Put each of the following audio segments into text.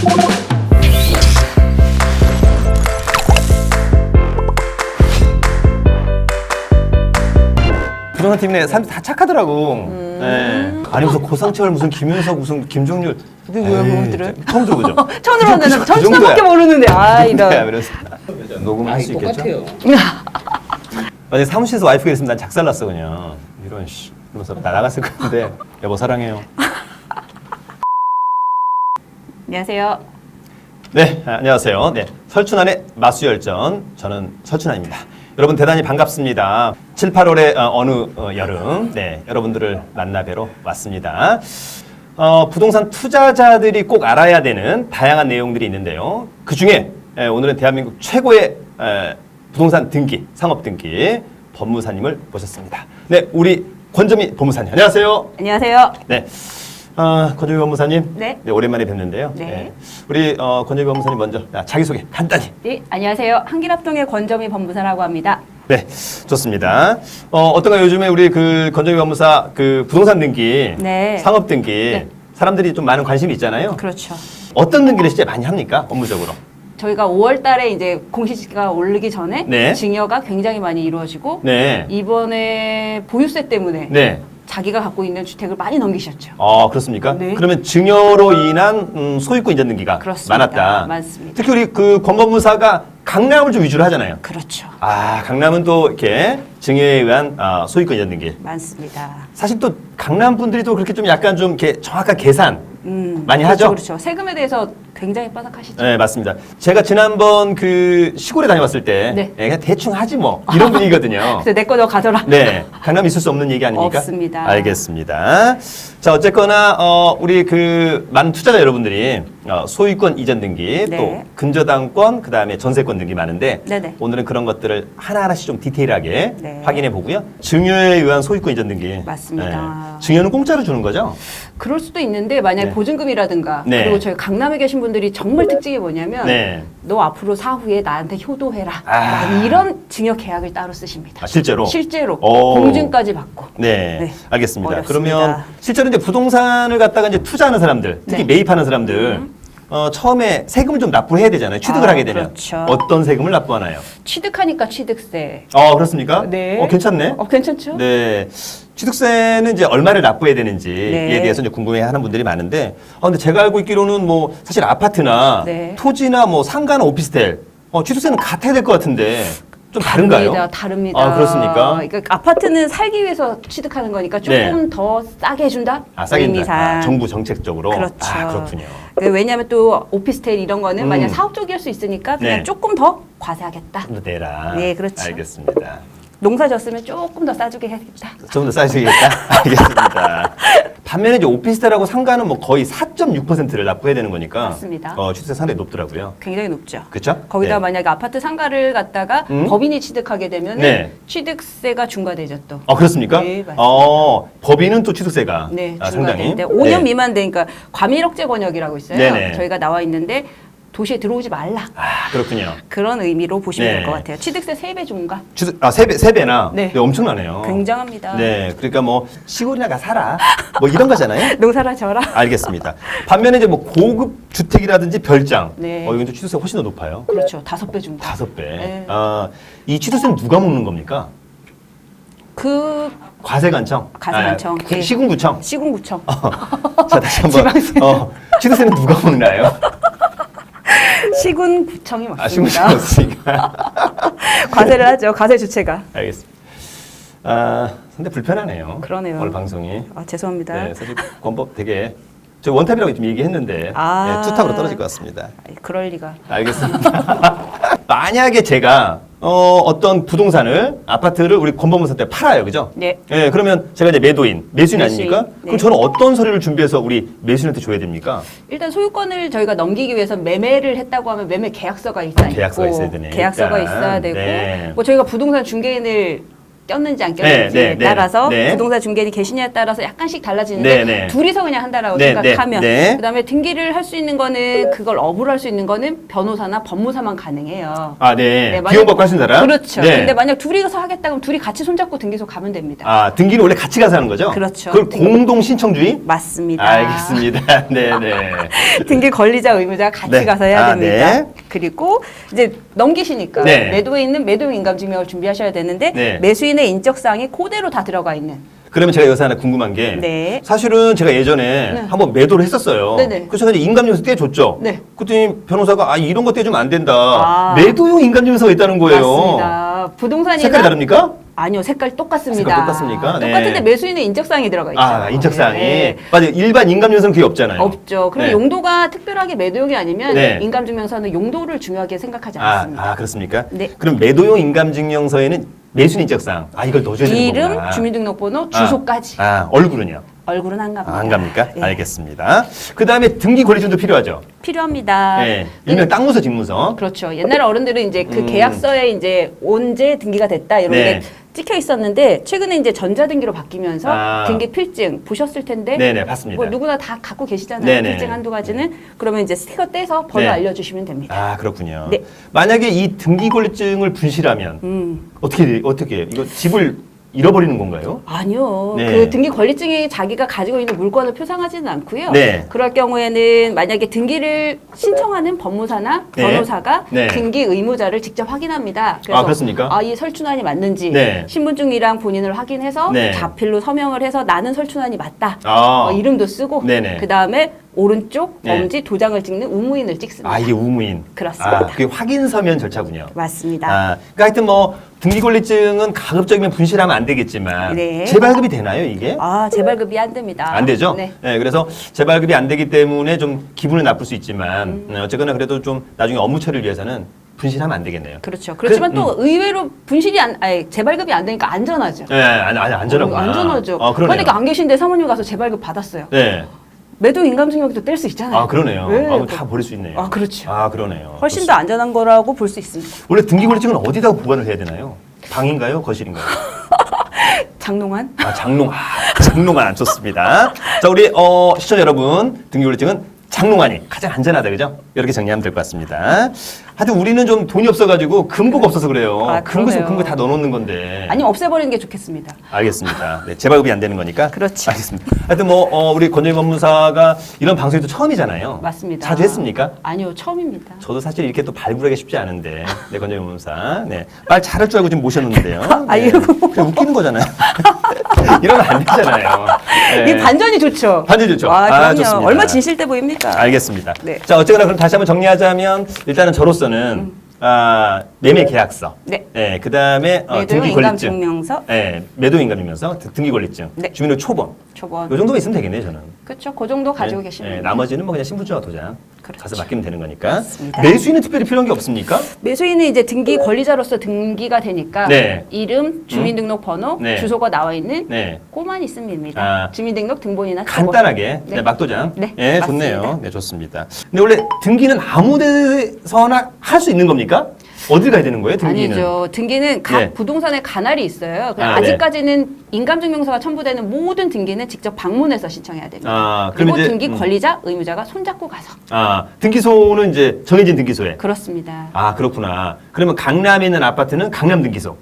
부동산 팀 내 사람들 다 착하더라고. 네. 아니 무슨 고상철 무슨 김윤석 무슨 김종률. 그게 뭐야 그것들은? 처음 들어보죠. 처음 들어봤는데 그 전신밖에 모르는데 아 이런. 그래서 녹음할 수 있겠죠? 똑같아요. 만약에 사무실에서 와이프가 있으면 난 작살났어 그냥. 이런 씨. 그러면서 나 나갔을 건데 여보 사랑해요. 안녕하세요. 네, 안녕하세요. 네, 설춘환의 마수열전. 저는 설춘환입니다. 여러분 대단히 반갑습니다. 7, 8월의 어느 여름, 네, 여러분들을 만나 뵈러 왔습니다. 부동산 투자자들이 꼭 알아야 되는 다양한 내용들이 있는데요. 그 중에 오늘은 대한민국 최고의 부동산 등기, 상업 등기 법무사님을 모셨습니다. 네, 우리 권점희 법무사님, 안녕하세요. 안녕하세요. 네. 권점희 법무사님. 네. 네, 오랜만에 뵙는데요. 네. 우리 권점희 법무사님 먼저 자기소개 간단히. 네, 안녕하세요. 한길합동의 권점희 법무사라고 합니다. 네, 좋습니다. 어떤가 요즘에 우리 그 권점희 법무사 그 부동산 등기, 네. 상업 등기 네. 사람들이 좀 많은 관심이 있잖아요. 그렇죠. 어떤 등기를 진짜 많이 합니까? 업무적으로. 저희가 5월 달에 이제 공시지가 오르기 전에 네. 증여가 굉장히 많이 이루어지고 네. 이번에 보유세 때문에 네. 자기가 갖고 있는 주택을 많이 넘기셨죠. 그렇습니까? 네. 그러면 증여로 인한 소유권 이전 등기가 그렇습니다. 많았다. 많습니다. 특히 우리 그 권법무사가 강남을 좀 위주로 하잖아요. 그렇죠. 강남은 또 이렇게 증여에 의한 소유권 이전 등기. 많습니다. 사실 또 강남 분들이 또 그렇게 좀 약간 좀 이렇게 정확한 계산 많이 그렇죠, 하죠. 그렇죠. 세금에 대해서 굉장히 빠삭하시죠. 네, 맞습니다. 제가 지난번 그 시골에 다녀왔을 때 네. 그냥 대충 하지 뭐 이런 분위기거든요. 그래서 내 거 너 가져라. 네, 강남 있을 수 없는 얘기 아닙니까? 없습니다. 알겠습니다. 자, 어쨌거나 우리 그 많은 투자자 여러분들이 소유권 이전 등기, 네. 또 근저당권, 그 다음에 전세권 등기 많은데 네네. 오늘은 그런 것들을 하나하나씩 좀 디테일하게 네. 확인해 보고요. 증여에 의한 소유권 이전 등기. 맞습니다. 증여는 공짜로 주는 거죠? 그럴 수도 있는데 만약에 네. 보증금이라든가 네. 그리고 저희 강남에 계신 분들이 정말 특징이 뭐냐면 네. 너 앞으로 사후에 나한테 효도해라 아. 막 이런 증여 계약을 따로 쓰십니다. 실제로? 실제로 오. 공증까지 받고. 네, 네. 알겠습니다. 어렵습니다. 그러면 실제로 이제 부동산을 갖다가 이제 투자하는 사람들, 특히 네. 매입하는 사람들, 처음에 세금을 좀 납부해야 되잖아요. 취득을 하게 되면. 그렇죠. 어떤 세금을 납부하나요? 취득하니까 취득세. 그렇습니까? 네. 괜찮네. 괜찮죠? 네. 취득세는 이제 얼마를 납부해야 되는지에 네. 대해서 이제 궁금해 하는 분들이 많은데, 근데 제가 알고 있기로는 뭐 사실 아파트나 네. 토지나 뭐 상가나 오피스텔, 취득세는 같아야 될 것 같은데, 좀 다른가요? 다릅니다. 그렇습니까? 그러니까 아파트는 살기 위해서 취득하는 거니까 조금 네. 더 싸게 해준다? 싸게 의미상. 준다. 정부 정책적으로. 그렇죠. 그렇군요. 왜냐하면 또 오피스텔 이런 거는 만약 사업적일 수 있으니까 그냥 네. 조금 더 과세하겠다. 좀 더 내라. 네, 그렇죠. 알겠습니다. 농사 졌으면 조금 더 싸주게 해야겠다. 좀 더 싸주시겠다? 알겠습니다. 반면에 이제 오피스텔하고 상가는 뭐 거의 4.6%를 납부해야 되는 거니까. 맞습니다. 취득세 상당히 높더라고요. 굉장히 높죠. 그렇죠? 거기다 네. 만약에 아파트 상가를 갖다가 법인이 취득하게 되면 네. 취득세가 중과되죠 또. 그렇습니까? 네, 맞습니다. 법인은 또 취득세가 네, 상당히. 중과되는데 5년 네. 미만 되니까 과밀억제 권역이라고 있어요. 네네. 저희가 나와 있는데 도시에 들어오지 말라. 그렇군요. 그런 의미로 보시면 네. 될 것 같아요. 취득세 3배 중과. 세 배나? 네. 네, 엄청나네요. 굉장합니다. 네, 그러니까 뭐 시골이나 가 살아. 뭐 이런 거잖아요. 농사라 져라. 알겠습니다. 반면에 이제 뭐 고급 주택이라든지 별장, 네. 이건 좀 취득세가 훨씬 더 높아요. 그렇죠. 5배 중과. 5배. 네. 이 취득세는 누가 먹는 겁니까? 그 과세관청. 과세관청. 네. 시군구청. 시군구청. 자, 다시 한번. 지방세. 취득세는 누가 먹나요? 시군구청이 맞습니다. 시군구청 없으니까. 과세를 하죠. 과세 주체가. 알겠습니다. 근데 불편하네요. 그러네요. 오늘 방송이. 죄송합니다. 네, 사실 권법 되게 저 원탑이라고 좀 얘기했는데 투탑으로 떨어질 것 같습니다. 그럴 리가. 알겠습니다. 만약에 제가 어떤 부동산을 아파트를 우리 권법무사한테 팔아요, 그죠? 네. 네, 그러면 제가 이제 매수인 매수인. 아닙니까? 네. 그럼 저는 어떤 서류를 준비해서 우리 매수인한테 줘야 됩니까? 일단 소유권을 저희가 넘기기 위해서 매매를 했다고 하면 매매 계약서가 있어야 계약서가 있고, 있어야 되네. 계약서가 일단. 있어야 되고 네. 뭐 저희가 부동산 중개인을 꼈는지 안 꼈는지 네, 네, 따라서 네. 부동산 중개인이 계시냐에 따라서 약간씩 달라지는데 네, 네. 둘이서 그냥 한다라고 네, 생각하면 네, 네. 그다음에 등기를 할 수 있는 거는 그걸 업으로 할 수 있는 거는 변호사나 법무사만 가능해요. 아, 네. 네, 비용 받고 하신 사람? 그렇죠. 네. 근데 만약 둘이서 하겠다 그러면 둘이 같이 손잡고 등기소 가면 됩니다. 아, 등기는 원래 같이 가서 하는 거죠? 그렇죠. 그걸 공동 신청주의? 맞습니다. 알겠습니다. 네, 네. 등기 권리자 의무자 같이 네. 가서 해야 아, 됩니다. 네. 그리고 이제 넘기시니까 네. 매도에 있는 매도인 인감증명을 준비하셔야 되는데 네. 매수인의 인적사항이 그대로 다 들어가 있는. 그러면 제가 여기서 하나 궁금한 게 네. 사실은 제가 예전에 네. 한번 매도를 했었어요. 네네. 그래서 제가 인감증명서 떼줬죠. 네. 그랬더니 변호사가 이런 거 떼주면 안 된다. 아. 매도용 인감증명서가 있다는 거예요. 맞습니다. 부동산이나 색깔이 다릅니까? 아니요, 색깔 똑같습니다. 색깔 똑같습니까? 네. 똑같은데 매수인의 인적사항이 들어가 있죠. 아, 인적사항이. 네. 맞아요. 일반 인감증명서는 그게 없잖아요. 없죠. 그리고 네. 용도가 특별하게 매도용이 아니면 네. 인감증명서는 용도를 중요하게 생각하지 않습니다. 그렇습니까? 네. 그럼 매도용 인감증명서에는 매수인 인적사항. 이걸 넣어줘야 되는 이름, 거구나. 주민등록번호, 주소까지. 얼굴은요? 얼굴은 안 갑니다. 안 갑니까? 예. 알겠습니다. 그 다음에 등기 권리증도 필요하죠. 필요합니다. 네. 일명 땅문서, 직문서. 그렇죠. 옛날 어른들은 이제 그 음. 계약서에 이제 언제 등기가 됐다 이런 네. 게 찍혀 있었는데 최근에 이제 전자등기로 바뀌면서 아. 등기 필증 보셨을 텐데 네네, 봤습니다. 뭐 누구나 다 갖고 계시잖아요. 네네. 필증 한두 가지는 그러면 이제 스티커 떼서 번호 네. 알려주시면 됩니다. 아, 그렇군요. 네. 만약에 이 등기 권리증을 분실하면 어떻게 해요? 이거 집을 잃어버리는 건가요? 아니요. 네. 그 등기 권리증이 자기가 가지고 있는 물건을 표상하지는 않고요. 네. 그럴 경우에는 만약에 등기를 신청하는 법무사나 네. 변호사가 네. 등기 의무자를 직접 확인합니다. 그래서 그렇습니까? 이 설춘환이 맞는지 네. 신분증이랑 본인을 확인해서 네. 자필로 서명을 해서 나는 설춘환이 맞다. 아. 이름도 쓰고 네네. 그 다음에 오른쪽 네. 엄지 도장을 찍는 우무인을 찍습니다. 이게 우무인. 그렇습니다. 그게 확인 서면 절차군요. 맞습니다. 그러니까 하여튼 뭐 등기 권리증은 가급적이면 분실하면 안 되겠지만 네. 재발급이 되나요, 이게? 재발급이 안 됩니다. 안 되죠? 네. 그래서 재발급이 안 되기 때문에 좀 기분은 나쁠 수 있지만 어쨌거나 그래도 좀 나중에 업무 처리를 위해서는 분실하면 안 되겠네요. 그렇죠. 그렇지만 그, 또 의외로 재발급이 안 되니까 안전하죠. 네, 안전하구나. 안전하죠. 그러네요. 그러니까 안 계신데 사모님 가서 재발급 받았어요. 네. 매도 인감증명도 뗄 수 있잖아요. 그러네요. 네. 다 버릴 수 있네요. 그렇죠. 그러네요. 훨씬 더 안전한 거라고 볼 수 있습니다. 원래 등기 권리증은 어디다가 보관을 해야 되나요? 방인가요? 거실인가요? 장롱한? 장롱안 좋습니다. 자, 우리 시청자 여러분, 등기 권리증은 장롱안이 가장 안전하다, 그죠? 이렇게 정리하면 될 것 같습니다. 하여튼 우리는 좀 돈이 없어가지고 금고가 없어서 그래요. 금고 있으면 그러네요. 금고 다 넣어놓는 건데. 아니면 없애버리는 게 좋겠습니다. 알겠습니다. 네, 재발급이 안 되는 거니까. 그렇지. 알겠습니다. 하여튼 우리 권정희 법무사가 이런 방송이 또 처음이잖아요. 맞습니다. 자주 했습니까? 아니요, 처음입니다. 저도 사실 이렇게 또 발굴하기 쉽지 않은데, 네, 권정희 법무사. 네. 말 잘할 줄 알고 지금 모셨는데요. 네. 아이고. 그냥 웃기는 거잖아요. 이러면 안 되잖아요. 네. 이 반전이 좋죠. 반전이 좋죠. 그럼요. 좋습니다. 얼마 진실돼 보입니까? 알겠습니다. 네. 자, 어쨌거나 그럼 다시 한번 정리하자면, 일단은 저로서는, 매매 계약서. 네. 그 다음에 매도용 등기 권리증. 인감증명서, 매도 인감증명서, 등기 권리증. 네. 주민등록 초본. 초본. 요 정도만 있으면 되겠네요, 저는. 그렇죠. 그 정도 가지고 계시면 됩니다. 나머지는 뭐 그냥 신분증과 도장 그렇죠. 가서 맡기면 되는 거니까. 맞습니다. 매수인은 특별히 필요한 게 없습니까? 매수인은 이제 등기 권리자로서 등기가 되니까 네. 이름, 주민등록번호, 네. 주소가 나와 있는 네. 꼬만 있으면 됩니다. 주민등록 등본이나 초본. 간단하게 네. 막도장. 네, 좋네요. 맞습니다. 네, 좋습니다. 근데 원래 등기는 아무 데서나 할 수 있는 겁니까? 어디 가야 되는 거예요, 등기는? 아니죠. 등기는 각 네. 부동산에 관할이 있어요. 네. 아직까지는 인감증명서가 첨부되는 모든 등기는 직접 방문해서 신청해야 됩니다. 그럼 그리고 이제, 등기 권리자, 의무자가 손잡고 가서. 등기소는 이제 정해진 등기소에. 그렇습니다. 그렇구나. 그러면 강남에 있는 아파트는 강남 등기소.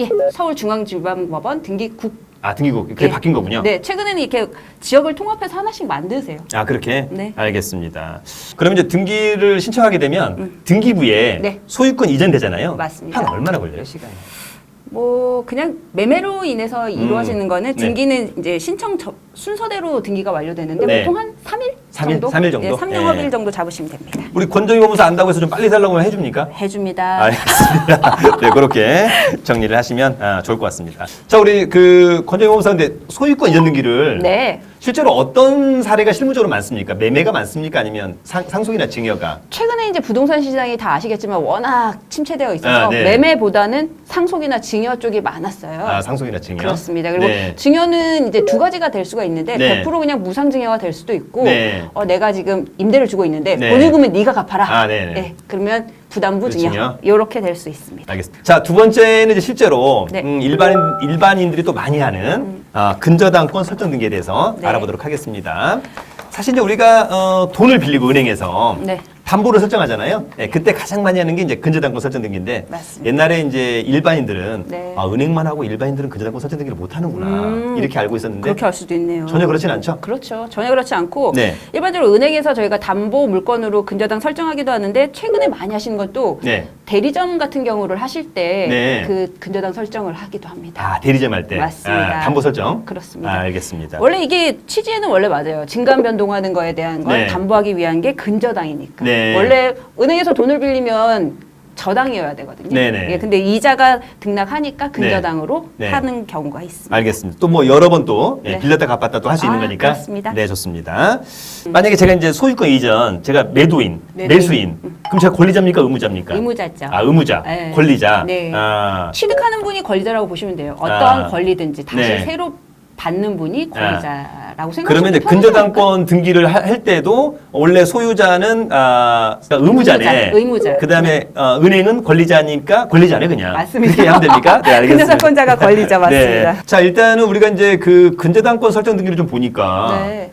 예, 서울중앙지방법원 등기국. 등기국. 그게 네. 바뀐 거군요. 네, 최근에는 이렇게 지역을 통합해서 하나씩 만드세요. 그렇게? 네. 알겠습니다. 그러면 이제 등기를 신청하게 되면 등기부에 네. 소유권 이전되잖아요. 맞습니다. 한 얼마나 걸려요, 시간이? 그냥 매매로 인해서 이루어지는 거는 네. 등기는 이제 신청 순서대로 등기가 완료되는데 네. 보통 한 3일 3일? 정도? 3일 정도? 예, 3영업일 네. 정도 잡으시면 됩니다. 우리 권정희 법무사 안다고 해서 좀 빨리 살라고 하면 해줍니까? 해줍니다. 알겠습니다. 네, 그렇게 정리를 하시면 좋을 것 같습니다. 자, 우리 권정희 법무사인데 소유권 이전 등기를 네. 실제로 어떤 사례가 실무적으로 많습니까? 매매가 많습니까? 아니면 상속이나 증여가? 최근에 이제 부동산 시장이 다 아시겠지만 워낙 침체되어 있어서 아, 네. 매매보다는 상속이나 증여 쪽이 많았어요. 아, 상속이나 증여. 그렇습니다. 그리고 네. 증여는 이제 두 가지가 될 수가 있는데 네. 100% 그냥 무상증여가 될 수도 있고 네. 내가 지금 임대를 주고 있는데 네. 보증금은 네가 갚아라. 아, 네네. 네, 그러면 부담부 증여. 증여 이렇게 될 수 있습니다. 알겠습니다. 자, 두 번째는 이제 실제로 네. 일반인들이 또 많이 하는 근저당권 설정 등기에 대해서 네. 알아보도록 하겠습니다. 사실 이제 우리가 돈을 빌리고 은행에서 네. 담보를 설정하잖아요. 네, 그때 가장 많이 하는 게 이제 근저당권 설정 등기인데 맞습니다. 옛날에 이제 일반인들은 네. 은행만 하고 일반인들은 근저당권 설정 등기를 못 하는구나 이렇게 알고 있었는데 그렇게 할 수도 있네요. 전혀 그렇진 않죠. 그렇죠. 전혀 그렇지 않고 네. 일반적으로 은행에서 저희가 담보 물건으로 근저당 설정하기도 하는데 최근에 많이 하시는 것도 네. 대리점 같은 경우를 하실 때 네. 그 근저당 설정을 하기도 합니다. 아, 대리점 할 때. 맞습니다. 담보 설정. 그렇습니다. 알겠습니다. 원래 이게 취지에는 원래 맞아요. 증감 변동하는 거에 대한 걸 네. 담보하기 위한 게 근저당이니까. 네. 원래 은행에서 돈을 빌리면 저당이어야 되거든요. 네네. 예, 근데 이자가 등락하니까 근저당으로 네. 하는 경우가 있습니다. 알겠습니다. 또 뭐 여러 번 또 네. 빌렸다 갚았다 또 할 수 있는 거니까. 그렇습니다. 네, 좋습니다. 만약에 제가 이제 소유권 이전, 제가 매도인, 매도인. 매수인, 그럼 제가 권리자입니까, 의무자입니까? 의무자죠. 아, 의무자, 네. 권리자. 네. 아, 취득하는 분이 권리자라고 보시면 돼요. 어떤 아. 권리든지 다시 네. 새로 받는 분이 권리자라고 생각하시면 그러면 이제 근저당권 등기를 할 때도 원래 소유자는 그러니까 의무자네. 의무자. 그다음에 은행은 권리자니까 권리자네 그냥. 맞습니다. 그렇게 하면 됩니까? 네, 알겠습니다. 근저당권자가 권리자 맞습니다. 네. 자, 일단은 우리가 이제 그 근저당권 설정 등기를 좀 보니까 네.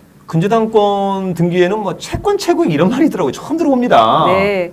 근저당권 등기에는 뭐 채권 최고액 이런 말이 있더라고요. 처음 들어봅니다. 네.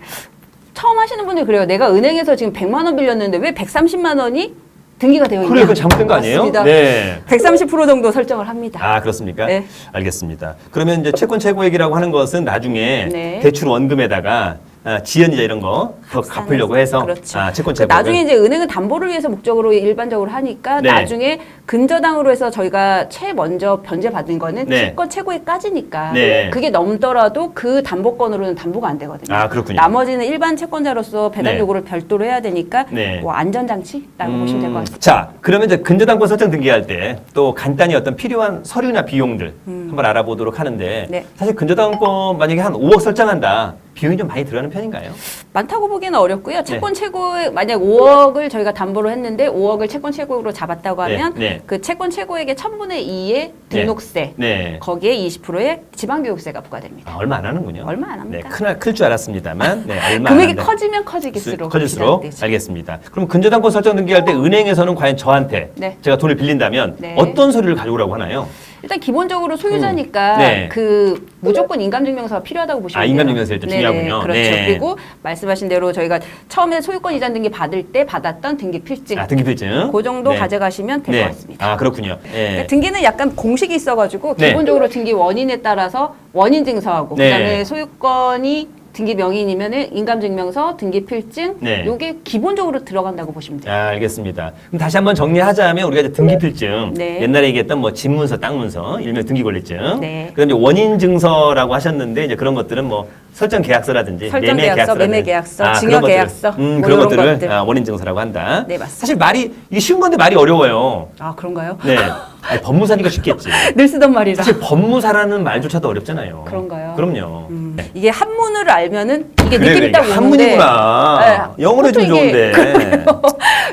처음 하시는 분들 그래요. 내가 은행에서 지금 100만 원 빌렸는데 왜 130만 원이 등기가 되어 있냐? 그래, 그건 잘못된 거 아니에요? 맞습니다. 네. 130% 정도 설정을 합니다. 아, 그렇습니까? 네. 알겠습니다. 그러면 이제 채권 최고액이라고 하는 것은 나중에 네. 대출 원금에다가 지연이자 이런 거 더 갚으려고 해서 그렇죠. 채권 그 최고액. 나중에 이제 은행은 담보를 위해서 목적으로 일반적으로 하니까 네. 나중에 근저당으로 해서 저희가 먼저 변제 받은 거는 네. 채권 최고액까지니까 네. 그게 넘더라도 그 담보권으로는 담보가 안 되거든요. 아, 그렇군요. 나머지는 일반 채권자로서 배당 네. 요구를 별도로 해야 되니까 네. 뭐 안전장치라고 보시면 될 것 같습니다. 자, 그러면 이제 근저당권 설정 등기할 때 또 간단히 어떤 필요한 서류나 비용들 한번 알아보도록 하는데 네. 사실 근저당권 만약에 한 5억 설정한다. 비용이 좀 많이 들어가는 편인가요? 많다고 보기는 어렵고요. 채권 최고액 만약 5억을 저희가 담보로 했는데 5억을 채권 최고액으로 잡았다고 하면 네. 그 채권 최고액의 1000분의 2의 등록세 네. 거기에 20%의 지방교육세가 부과됩니다. 얼마 안 하는군요. 얼마 안 합니다. 네, 클 줄 알았습니다만 네, 얼마 금액이 안 한다. 커지면 커질수록 커질수록 부담되죠. 알겠습니다. 그럼 근저당권 설정 등기할 때 은행에서는 과연 저한테 네. 제가 돈을 빌린다면 네. 어떤 서류를 가져오라고 하나요? 일단 기본적으로 소유자니까 네. 그 무조건 인감증명서가 필요하다고 보시면 돼요. 인감증명서 일단 네네, 중요하군요. 그렇죠. 네. 그리고 말씀하신 대로 저희가 처음에 소유권 이전 등기 받을 때 받았던 등기 필증 등기필증. 그 정도 네. 가져가시면 될 것 네. 같습니다. 아, 그렇군요. 네. 그러니까 등기는 약간 공식이 있어가지고 네. 기본적으로 등기 원인에 따라서 원인 증서하고 네. 그다음에 소유권이 등기 명의이면은 인감증명서, 등기 필증 네. 요게 기본적으로 들어간다고 보시면 돼요. 아, 알겠습니다. 그럼 다시 한번 정리하자면 우리가 이제 등기필증, 네. 옛날에 얘기했던 뭐 집문서, 땅문서, 일명 등기권리증, 네. 그다음에 이제 원인증서라고 하셨는데 이제 그런 것들은 뭐 설정 계약서라든지 설정 계약서, 매매 계약서, 증여 그런 것들, 계약서, 뭐 그런 이런 것들을 것들. 원인증서라고 한다. 네, 맞습니다. 사실 말이 이게 쉬운 건데 말이 어려워요. 아 그런가요? 네. 아니, 법무사니까 쉽겠지. 늘 쓰던 말이라. 사실 법무사라는 말조차도 어렵잖아요. 그런가요? 그럼요. 네. 이게 한문을 알면은 이게 그래, 느낌이 딱 오는데 한문이구나. 영어로 해주면 보통 이게 좋은데.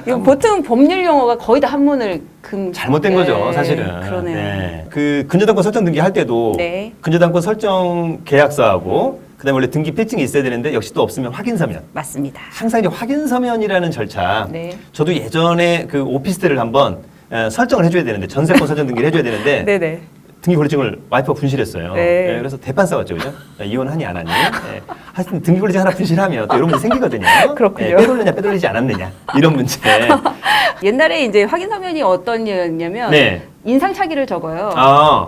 이거 보통 법률 용어가 거의 다 한문을 잘못된 네, 거죠, 사실은. 그러네요. 네. 그 근저당권 설정 등기 할 때도 네. 근저당권 설정 계약서하고 그다음에 원래 등기 필증이 있어야 되는데 역시 또 없으면 확인 서면. 맞습니다. 항상 이제 확인 서면이라는 절차. 네. 저도 예전에 그 오피스텔을 한번 설정을 해줘야 되는데 전세권 설정 등기를 해줘야 되는데 네네. 등기 권리증을 와이프가 분실했어요. 네. 네, 그래서 대판 싸웠죠, 그죠? 이혼하니 안 하니. 네. 하여튼 등기 권리증 하나 분실하면 또 이런 문제 생기거든요. 그렇군요. 빼돌리냐 빼돌리지 않았느냐 이런 문제. 옛날에 이제 확인 서면이 어떤 냐면 네. 인상착의를 적어요. 아,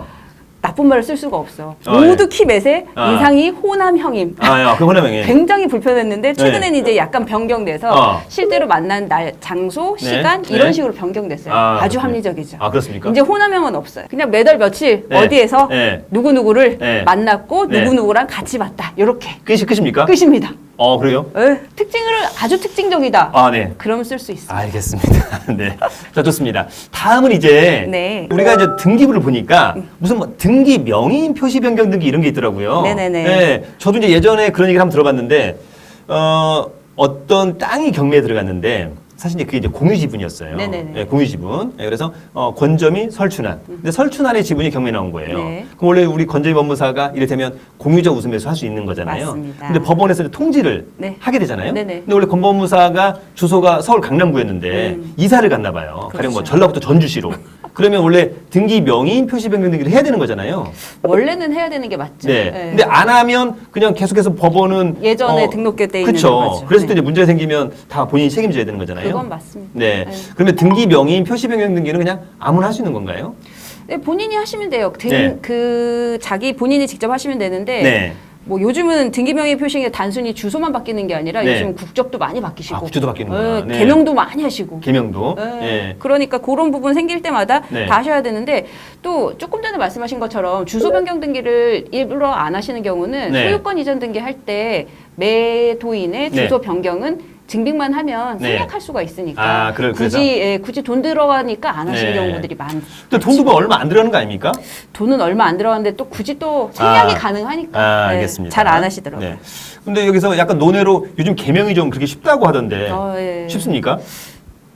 나쁜 말을 쓸 수가 없어. 아, 모두 예. 키 몇에 아. 인상이 호남형임. 그 호남형이. 굉장히 불편했는데 최근에는 네. 이제 약간 변경돼서 어. 실제로 만난 날, 장소, 네. 시간 네. 이런 식으로 변경됐어요. 아, 아주 그렇군요. 합리적이죠. 아, 그렇습니까? 이제 호남형은 없어요. 그냥 매달 며칠 네. 어디에서 네. 누구누구를 네. 만났고 네. 누구누구랑 같이 봤다. 이렇게 끝입니까? 끝입니다. 그래요? 에, 특징을 아주 특징적이다. 아, 네. 그럼 쓸 수 있어요. 알겠습니다. 네. 자, 좋습니다. 다음은 이제 네. 우리가 이제 등기부를 보니까 무슨 뭐 등기 명의인 표시 변경 등기 이런 게 있더라고요. 네네네. 네. 저도 이제 예전에 그런 얘기를 한번 들어봤는데 어떤 땅이 경매에 들어갔는데 사실 이제 그게 이제 공유 지분이었어요. 네네네. 예, 공유 지분. 예, 그래서 권점이 설춘환. 근데 설춘환의 지분이 경매에 나온 거예요. 네. 그럼 원래 우리 권점이 법무사가 이를테면 공유적 우수매수 할 수 있는 거잖아요. 맞습니다. 근데 법원에서 이제 통지를 네. 하게 되잖아요. 네네. 근데 원래 권 법무사가 주소가 서울 강남구였는데 이사를 갔나 봐요. 가령 뭐 그렇죠. 전라북도 전주시로. 그러면 원래 등기 명의인 표시 변경 등기를 해야 되는 거잖아요. 원래는 해야 되는 게 맞죠. 네. 네. 근데 안 하면 그냥 계속해서 법원은 예전에 등록돼 있는 그쵸. 거죠. 그래서 또 네. 이제 문제가 생기면 다 본인이 책임져야 되는 거잖아요. 그건 맞습니다. 네. 네. 그러면 등기 명의인 표시 변경 등기는 그냥 아무나 할 수 있는 건가요? 네, 본인이 하시면 돼요. 네. 자기 본인이 직접 하시면 되는데 네. 뭐 요즘은 등기명의 표시가 단순히 주소만 바뀌는 게 아니라 네. 요즘 국적도 많이 바뀌시고 아, 국적도 바뀌는구나. 네. 개명도 많이 하시고 개명도. 네. 네. 그러니까 그런 부분 생길 때마다 네. 다 하셔야 되는데 또 조금 전에 말씀하신 것처럼 주소 변경 등기를 일부러 안 하시는 경우는 네. 소유권 이전 등기할 때 매도인의 네. 주소 변경은 증빙만 하면 네. 생략할 수가 있으니까 아, 그래서? 굳이 돈 들어가니까 안 하시는 네. 경우들이 많죠. 또 돈도 뭐 얼마 안 들어가는 거 아닙니까? 돈은 얼마 안 들어가는데 또 굳이 또 생략이 아. 가능하니까 아, 네, 알겠습니다. 잘 안 하시더라고요. 네. 근데 여기서 약간 논외로 요즘 개명이 좀 그렇게 쉽다고 하던데. 예. 쉽습니까?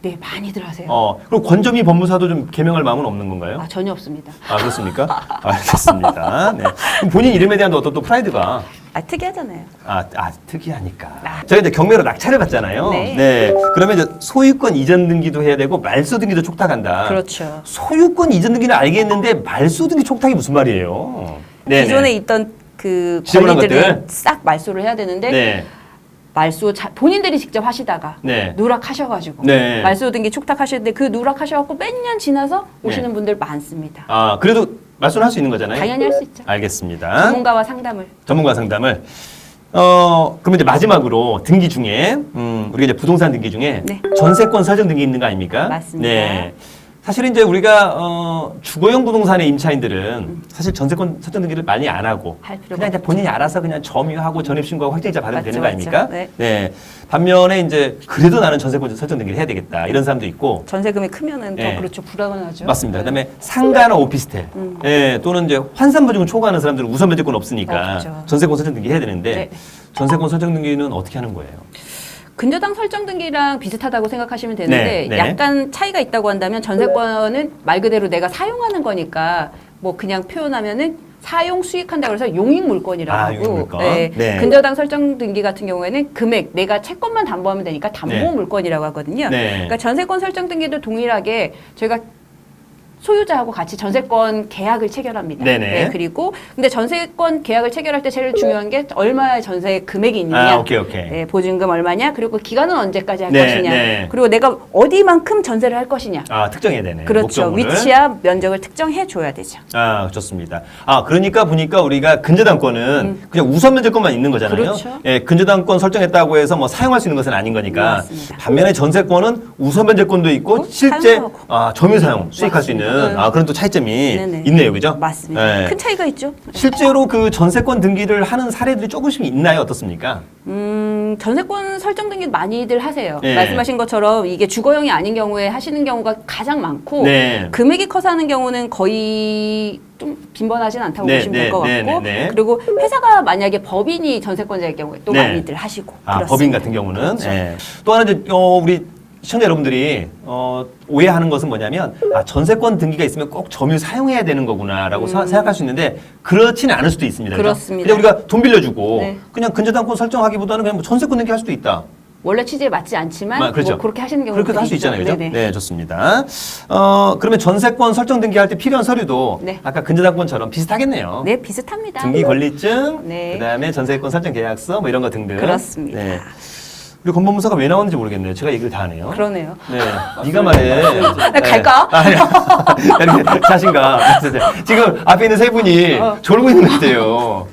네, 많이들 하세요. 그리고 권점이 법무사도 좀 개명할 마음은 없는 건가요? 아, 전혀 없습니다. 아, 그렇습니까? 알겠습니다. 네. 그럼 본인 이름에 대한 어떤 또 프라이드가 특이하잖아요. 특이하니까. 저희가 이제 경매로 낙찰을 받잖아요. 네. 그러면 이제 소유권 이전 등기도 해야 되고 말소 등기도 촉탁한다. 그렇죠. 소유권 이전 등기는 알겠는데 말소 등기 촉탁이 무슨 말이에요? 네네. 기존에 있던 그 지저분한 권리들을 것들? 싹 말소를 해야 되는데 네. 말소 본인들이 직접 하시다가 네. 누락하셔가지고 네. 말소 등기 촉탁하시는데 그 누락하셔갖고 몇 년 지나서 오시는 네. 분들 많습니다. 아, 그래도 말소는 할 수 있는 거잖아요. 당연히 할 수 있죠. 알겠습니다. 전문가와 상담을. 전문가 상담을. 그러면 이제 마지막으로 등기 중에, 우리가 이제 부동산 등기 중에 네. 전세권 설정 등기 있는 거 아닙니까? 맞습니다. 네. 사실은 이제 우리가 주거용 부동산의 임차인들은 사실 전세권 설정 등기를 많이 안 하고 할 필요가 그냥 이제 없죠. 본인이 알아서 그냥 점유하고 전입신고하고 확정이자 받으면 맞죠, 되는 거 아닙니까? 맞죠. 네. 네. 반면에 이제 그래도 나는 전세권 설정 등기를 해야 되겠다 이런 사람도 있고 전세금이 크면은 네. 더 그렇죠. 불안하죠. 맞습니다. 그다음에 상가나 오피스텔, 예, 또는 이제 환산보증을 초과하는 사람들은 우선 면제권 없으니까 없죠. 전세권 설정 등기 해야 되는데 네. 전세권 설정 등기는 어떻게 하는 거예요? 근저당 설정 등기랑 비슷하다고 생각하시면 되는데 네, 네. 약간 차이가 있다고 한다면 전세권은 말 그대로 내가 사용하는 거니까 뭐 그냥 표현하면은 사용 수익한다고 해서 용익 물건이라고 아, 하고 용익 물건. 네. 네. 근저당 설정 등기 같은 경우에는 금액 내가 채권만 담보하면 되니까 담보 네. 물건이라고 하거든요. 네. 그러니까 전세권 설정 등기도 동일하게 저희가 소유자하고 같이 전세권 계약을 체결합니다. 네네. 네, 그리고 근데 전세권 계약을 체결할 때 제일 중요한 게 얼마의 전세 금액이 있느냐. 아, 오케이. 네, 보증금 얼마냐, 그리고 기간은 언제까지 할 네, 것이냐, 네. 그리고 내가 어디만큼 전세를 할 것이냐. 아, 특정해야 되네. 그렇죠. 목적물을. 위치와 면적을 특정해 줘야 되죠. 아, 좋습니다. 아, 그러니까 보니까 우리가 근저당권은 그냥 우선 면제권만 있는 거잖아요. 그렇죠. 예, 근저당권 설정했다고 해서 뭐 사용할 수 있는 것은 아닌 거니까. 맞습니다. 반면에 전세권은 우선 면제권도 있고 실제 사용하고. 점유 사용 수익할 수 있는 맞습니다. 그런 또 차이점이 네네. 있네요. 그죠? 맞습니다. 예. 큰 차이가 있죠. 실제로 그 전세권 등기를 하는 사례들이 조금씩 있나요? 어떻습니까? 전세권 설정 등기 많이들 하세요. 네. 말씀하신 것처럼 이게 주거용이 아닌 경우에 하시는 경우가 가장 많고 네. 금액이 커서 하는 경우는 거의 좀 빈번하진 않다고 네, 보시면 네, 될 것 네, 같고 네, 네. 그리고 회사가 만약에 법인이 전세권자일 경우에 또 네. 많이들 하시고 아, 그렇습니다. 법인 같은 경우는. 그렇죠. 예. 또 하나 이제 우리 시청자 여러분들이 오해하는 것은 뭐냐면 전세권 등기가 있으면 꼭 점유 사용해야 되는 거구나라고 생각할 수 있는데 그렇지는 않을 수도 있습니다. 그죠? 그렇습니다. 그냥 우리가 돈 빌려주고 네. 그냥 근저당권 설정하기보다는 그냥 뭐 전세권 등기 할 수도 있다. 원래 취지에 맞지 않지만 그렇죠. 뭐 그렇게 하시는 경우도 그렇게도 할 수 있잖아요. 그죠? 네네. 네, 좋습니다. 그러면 전세권 설정 등기할 때 필요한 서류도 네. 아까 근저당권처럼 비슷하겠네요. 네, 비슷합니다. 등기 권리증, 네. 그다음에 전세권 설정 계약서 뭐 이런 거 등등. 그렇습니다. 네. 우리 권법무사가 왜 나왔는지 모르겠네요. 제가 얘기를 다 하네요. 그러네요. 네, 네가 말해. 나 갈까? 아니, 이렇게 자신감. 지금 앞에 있는 세 분이 졸고 있는 것 같아요.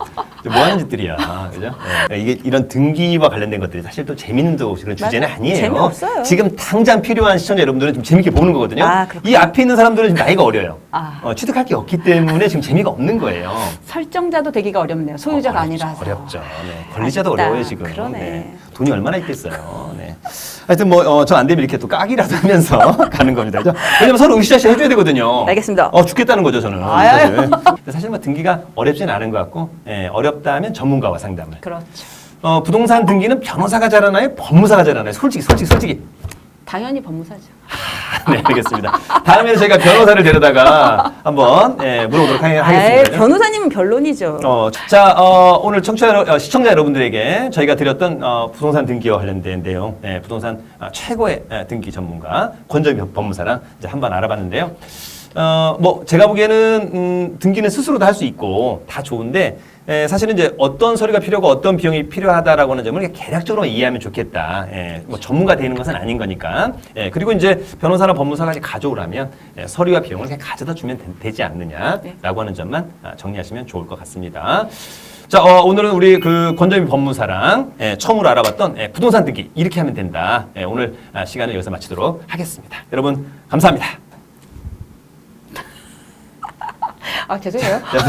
뭐 하는 짓들이야, 그죠? 네. 이게 이런 등기와 관련된 것들이 사실 또 재밌는 또 그런 주제는 맞아요. 아니에요. 재미없어요. 지금 당장 필요한 시청자 여러분들은 좀 재밌게 보는 거거든요. 아, 그렇군요. 이 앞에 있는 사람들은 지금 나이가 어려요. 아. 취득할 게 없기 때문에 지금 재미가 없는 거예요. 설정자도 되기가 어렵네요. 소유자가 어렵죠, 아니라서. 어렵죠. 네. 권리자도 아쉽다. 어려워요 지금. 그러네. 돈이 얼마나 있겠어요. 네. 하여튼 뭐 저 안 되면 이렇게 또 까기라도 하면서 가는 겁니다. 그죠? 왜냐면 서로 으쌰으쌰 해줘야 되거든요. 알겠습니다. 죽겠다는 거죠 저는. 아유. 사실. 사실 뭐 등기가 어렵진 않은 것 같고 어렵다 하면 전문가와 상담을. 그렇죠. 부동산 등기는 변호사가 잘하나요? 법무사가 잘하나요? 솔직히. 당연히 법무사죠. 네, 알겠습니다. 다음에는 저희가 변호사를 데려다가 한번 물어보도록 하겠습니다. 변호사님은 변론이죠. 오늘 시청자 여러분들에게 저희가 드렸던 부동산 등기와 관련된 내용, 부동산 최고의 등기 전문가 권정희 법무사랑 이제 한번 알아봤는데요. 제가 보기에는 등기는 스스로도 할 수 있고 다 좋은데 사실은 이제 어떤 서류가 필요하고 어떤 비용이 필요하다라고 하는 점을 개략적으로 이해하면 좋겠다. 전문가 되는 것은 아닌 거니까. 그리고 이제 변호사나 법무사까지 가져오라면 서류와 비용을 그냥 가져다 주면 되지 않느냐라고 하는 점만 정리하시면 좋을 것 같습니다. 자, 오늘은 우리 그 권정희 법무사랑 처음으로 알아봤던 부동산 등기 이렇게 하면 된다. 오늘 시간을 여기서 마치도록 하겠습니다. 여러분 감사합니다. 죄송해요. 자,